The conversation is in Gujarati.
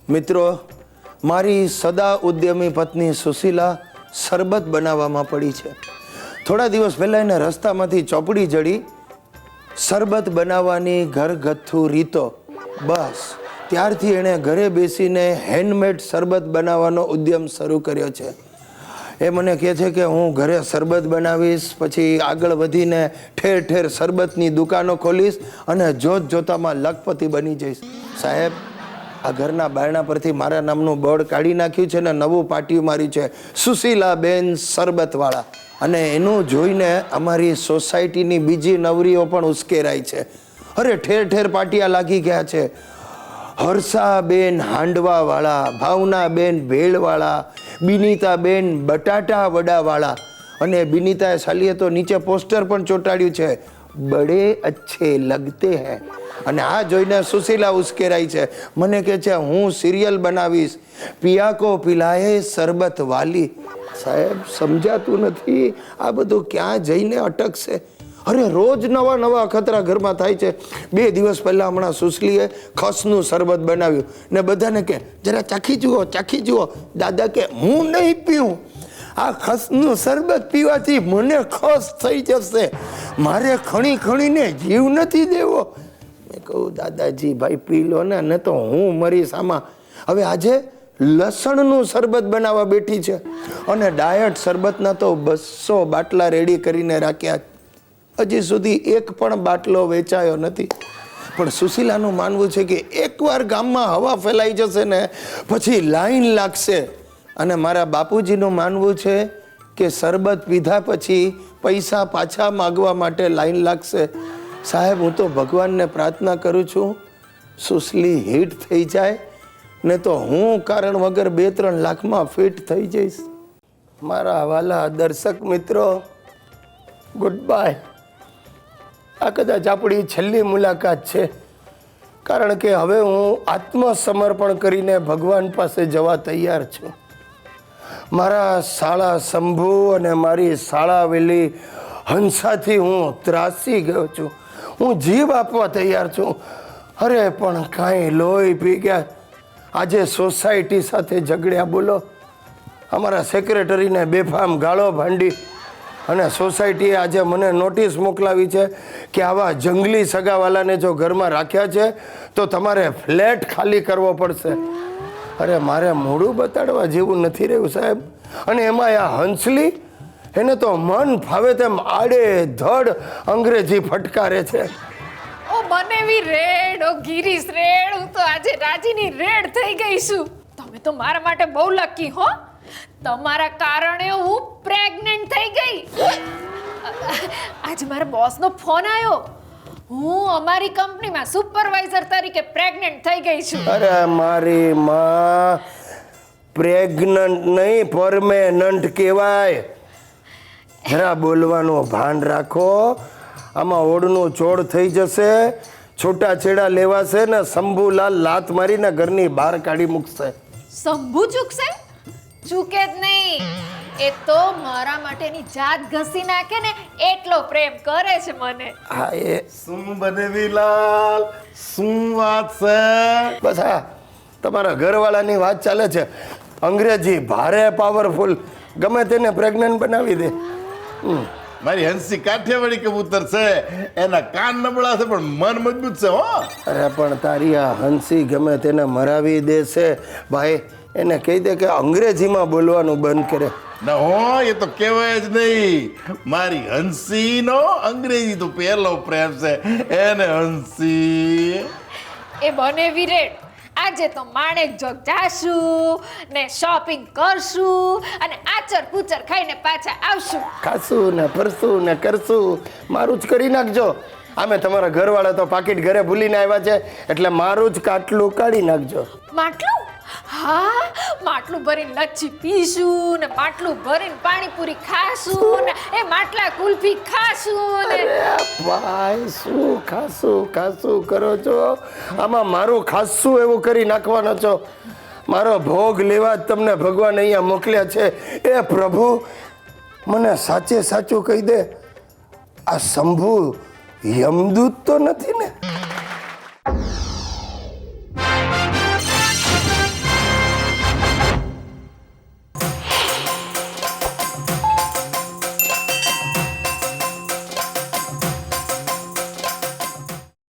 મિત્રો, મારી સદા ઉદ્યમી પત્ની સુશીલા શરબત બનાવવામાં પડી છે. થોડા દિવસ પહેલાં એને રસ્તામાંથી ચોપડી જડી શરબત બનાવવાની ઘરગથ્થુ રીતો. બસ ત્યારથી એણે ઘરે બેસીને હેન્ડમેડ શરબત બનાવવાનો ઉદ્યમ શરૂ કર્યો છે. એ મને કહે છે કે હું ઘરે શરબત બનાવીશ, પછી આગળ વધીને ઠેર ઠેર શરબતની દુકાનો ખોલીશ અને જોત જોતામાં લખપતિ બની જઈશ. સાહેબ, આ ઘરના બારણા પરથી મારા નામનું બોર્ડ કાઢી નાખ્યું છે ને નવું પાટિયું માર્યું છે, સુશીલાબેન શરબતવાળા. અને એનું જોઈને અમારી સોસાયટીની બીજી નવરીઓ પણ ઉશ્કેરાય છે. અરે ઠેર ઠેર પાટિયા લાગી ગયા છે. હર્ષાબેન હાંડવાવાળા, ભાવનાબેન ભેળવાળા, બિનિતાબેન બટાટા વડાવાળા. અને બિનિતાએ સાલીએ તો નીચે પોસ્ટર પણ ચોંટાડ્યું છે, બડે અચ્છે લગતે હૈ. અને આ જોઈને સુશીલા ઉશ્કેરાઈ છે. મને કહે છે હું સિરિયલ બનાવીશ, પિયા કો પિલાએ શરબત વાલી. સાહેબ, સમજાતું નથી આ બધું ક્યાં જઈને અટકશે. અરે રોજ નવા નવા અખતરા ઘરમાં થાય છે. 2 દિવસ પહેલાં હમણાં સુશલીએ ખસનું શરબત બનાવ્યું ને બધાને કે જરા ચાખી જુઓ, ચાખી જુઓ. દાદા કે હું નહીં પીવું, આ ખસનું શરબત પીવાથી મને ખસ થઈ જશે, મારે ખણી ખણીને જીવ નથી દેવો. મેં કહું દાદાજી ભાઈ પી લો ને તો હું મરીશ આમાં. હવે આજે લસણનું શરબત બનાવવા બેઠી છે અને ડાયટ શરબતના તો 200 બાટલા રેડી કરીને રાખ્યા. હજી સુધી એક પણ બાટલો વેચાયો નથી. પણ સુશીલાનું માનવું છે કે એકવાર ગામમાં હવા ફેલાઈ જશે ને પછી લાઈન લાગશે. અને મારા બાપુજીનું માનવું છે કે શરબત પીધા પછી પૈસા પાછા માગવા માટે લાઈન લાગશે. સાહેબ, હું તો ભગવાનને પ્રાર્થના કરું છું સુશલી હિટ થઈ જાય ને તો હું કારણ વગર 2-3 લાખમાં ફિટ થઈ જઈશ. મારા વાલા દર્શક મિત્રો, ગુડ બાય. આ કદાચ આપણી છેલ્લી મુલાકાત છે, કારણ કે હવે હું આત્મસમર્પણ કરીને ભગવાન પાસે જવા તૈયાર છું. મારા શાળા શંભુ અને મારી શાળા વેલી હંસાથી હું ત્રાસી ગયો છું. હું જીવ આપવા તૈયાર છું. અરે પણ કાંઈ લોહી પી ગયા. આજે સોસાયટી સાથે ઝઘડ્યા. બોલો, અમારા સેક્રેટરીને બેફામ ગાળો ભાંડી અને સોસાયટીએ આજે મને નોટિસ મોકલાવી છે કે આવા જંગલી સગાવાલાને જો ઘરમાં રાખ્યા છે તો તમારે ફ્લેટ ખાલી કરવો પડશે. અરે મારે મોઢું બતાડવા જેવું નથી રહ્યું સાહેબ. અને એમાં આ હંસલી, એને તો મન ફાવે તેમ આડે ધડ અંગ્રેજી ફટકારે છે. ઓ બનેવી રેડ, ઓ ગિરીશ રેડ, હું તો આજે રાજીની રેડ થઈ ગઈ છું. તમે તો મારા માટે બહુ લકી હો. તમારા કારણે હું પ્રેગ્નન્ટ થઈ ગઈ. આજે મારા બોસનો ફોન આવ્યો. હું અમારી કંપનીમાં સુપરવાઇઝર તરીકે પ્રેગ્નન્ટ થઈ ગઈ છું. અરે મારી માં, પ્રેગ્નન્ટ નહીં પરમેનન્ટ કહેવાય. જરા બોલવાનું ભાન રાખો. આમાં ઓળનું ચોળ થઈ જશે, છૂટા છેડા લેવાશે ને શંભુલાલ લાત મારીને ઘરની બહાર કાઢી મૂકશે. શંભુ ચૂકશે? ચૂકે જ નહીં. એ તો મારા માટેની જાત ઘસી નાખે ને એટલો પ્રેમ કરે છે મને. હા, એ શું બનેવીલાલ, શું વાત છે? બસ હા, તમારા ઘરવાળાની વાત ચાલે છે. અંગ્રેજી ભારે પાવરફુલ, ગમે તેને પ્રેગ્નન્ટ બનાવી દે. મારી હંસી કાઠિયાવાડી કબૂતર છે, એના કાન નબળા છે પણ મન મજબૂત છે. હો, અરે પણ તારી આ હંસી ગમે તેને મરાવી દેશે. ભાઈ, એને કહી દે કે અંગ્રેજીમાં બોલવાનું બંધ કરે. ના હો, એ તો કહેવાય જ નહીં. મારી હંસીનો અંગ્રેજી તો પહેલો પ્રેમ છે. એને હંસી એ બને વિરેડ. આજે તો માણેક જોગ જાશું ને શોપિંગ કરશું અને આચર પૂચર ખાઈને પાછા આવશું. ખાશું ને ફરશું ને કરશું. મારું જ કરી નાખજો. આમે તમારા ઘરવાળા તો પાકીટ ઘરે ભૂલીને આવ્યા છે, એટલે મારું જ કાટલું કાઢી નાખજો. માટલું? હા, માટલું ભરીને લચ્છી પીશું ને માટલું ભરીને પાણીપુરી ખાશું ને એ માટલા કુલ્ફી ખાશું ને. ભાઈ, શું ખાશું કરો છો? આમાં મારું ખાસું એવું કરી નાખવાનો છો. મારો ભોગ લેવા જ તમને ભગવાન અહીંયા મોકલ્યા છે. એ પ્રભુ, મને સાચે સાચું કહી દે, આ શંભુ યમદૂત તો નથી ને?